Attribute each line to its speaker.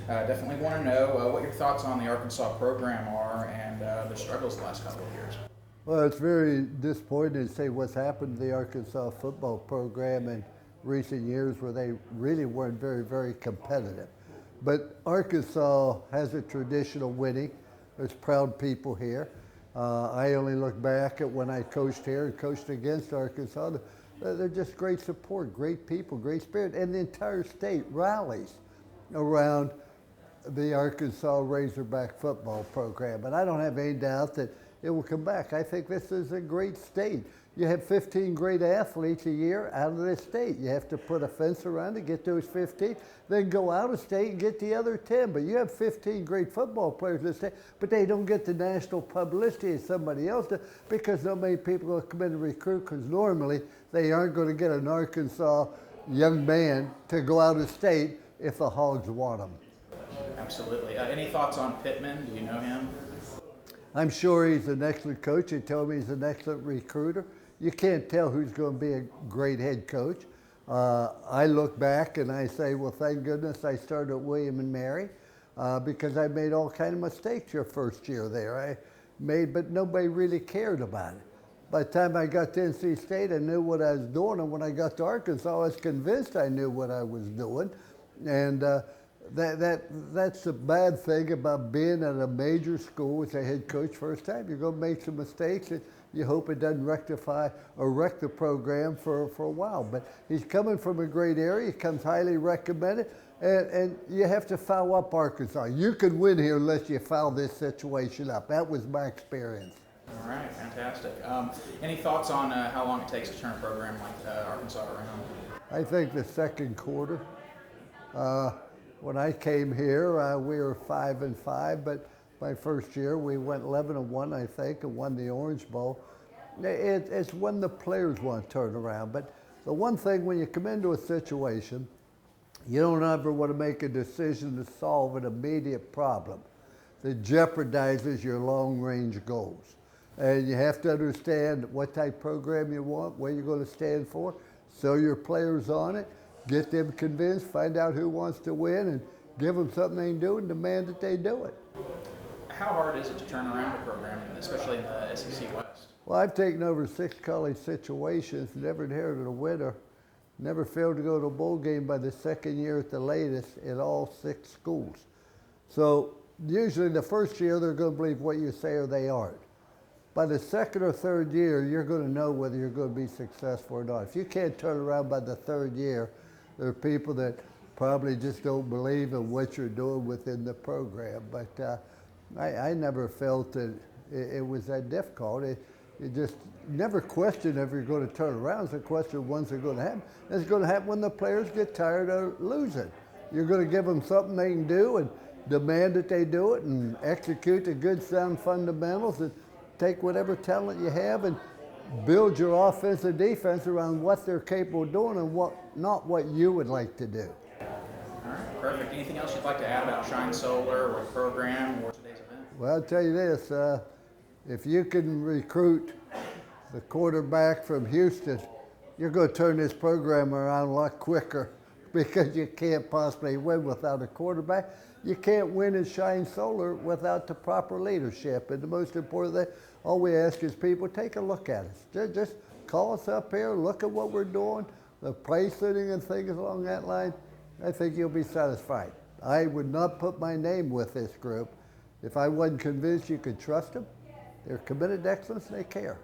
Speaker 1: Definitely want to know what your thoughts on the Arkansas program are and their struggles the last couple of years.
Speaker 2: Well, it's very disappointing to see what's happened to the Arkansas football program in recent years where they really weren't very competitive. But Arkansas has a tradition of winning. There's proud people here. I only look back at when I coached here and coached against Arkansas. They're just great support, great people, great spirit, and the entire state rallies around the Arkansas Razorback football program. And I don't have any doubt that it will come back. I think this is a great state. You have 15 great athletes a year out of this state. You have to put a fence around to get those 15, then go out of state and get the other 10. But you have 15 great football players in this state, but they don't get the national publicity as somebody else does because so many people will come in and recruit because normally they aren't going to get an Arkansas young man to go out of state if the Hogs want them.
Speaker 1: Absolutely. Any thoughts on Pittman? Do you know him?
Speaker 2: I'm sure he's an excellent coach. He told me he's an excellent recruiter. You can't tell who's going to be a great head coach. I look back and I say, well, thank goodness I started at William and Mary because I made all kind of mistakes your first year there. But nobody really cared about it. By the time I got to NC State, I knew what I was doing, and when I got to Arkansas, I was convinced I knew what I was doing. And that's the bad thing about being at a major school as a head coach first time. You're going to make some mistakes, and you hope it doesn't rectify or wreck the program for a while. But he's coming from a great area. He comes highly recommended, and you have to foul up Arkansas. You could win here unless you foul this situation up. That was my experience.
Speaker 1: All right, fantastic. Any thoughts on how long it takes to turn a program like Arkansas around?
Speaker 2: I think the second quarter. When I came here, we were 5-5, but my first year we went 11-1, I think, and won the Orange Bowl. It's when the players want to turn around. But the one thing, when you come into a situation, you don't ever want to make a decision to solve an immediate problem that jeopardizes your long-range goals. And you have to understand what type of program you want, what you're going to stand for, sell your players on it, get them convinced, find out who wants to win, and give them something they can do and demand that they do it.
Speaker 1: How hard is it to turn around a program, especially in the SEC West?
Speaker 2: Well, I've taken over 6 college situations, never inherited a winner, never failed to go to a bowl game by the second year at the latest in all 6 schools. So usually the first year they're going to believe what you say or they aren't. By the second or third year, you're going to know whether you're going to be successful or not. If you can't turn around by the third year, there are people that probably just don't believe in what you're doing within the program. But I never felt that it was that difficult. It just never questioned if you're going to turn around. It's a question of when's it going to happen. It's going to happen when the players get tired of losing. You're going to give them something they can do and demand that they do it and execute the good sound fundamentals and take whatever talent you have and build your offense and defense around what they're capable of doing and not what you would like to do.
Speaker 1: All right, perfect. Anything else you'd like to add about Shine Solar or the program or today's event?
Speaker 2: Well, I'll tell you this, if you can recruit the quarterback from Houston, you're going to turn this program around a lot quicker because you can't possibly win without a quarterback. You can't win in Shine Solar without the proper leadership. And the most important thing, all we ask is people, take a look at us. Just call us up here, look at what we're doing, the place sitting and things along that line. I think you'll be satisfied. I would not put my name with this group if I wasn't convinced you could trust them. They're committed to excellence and they care.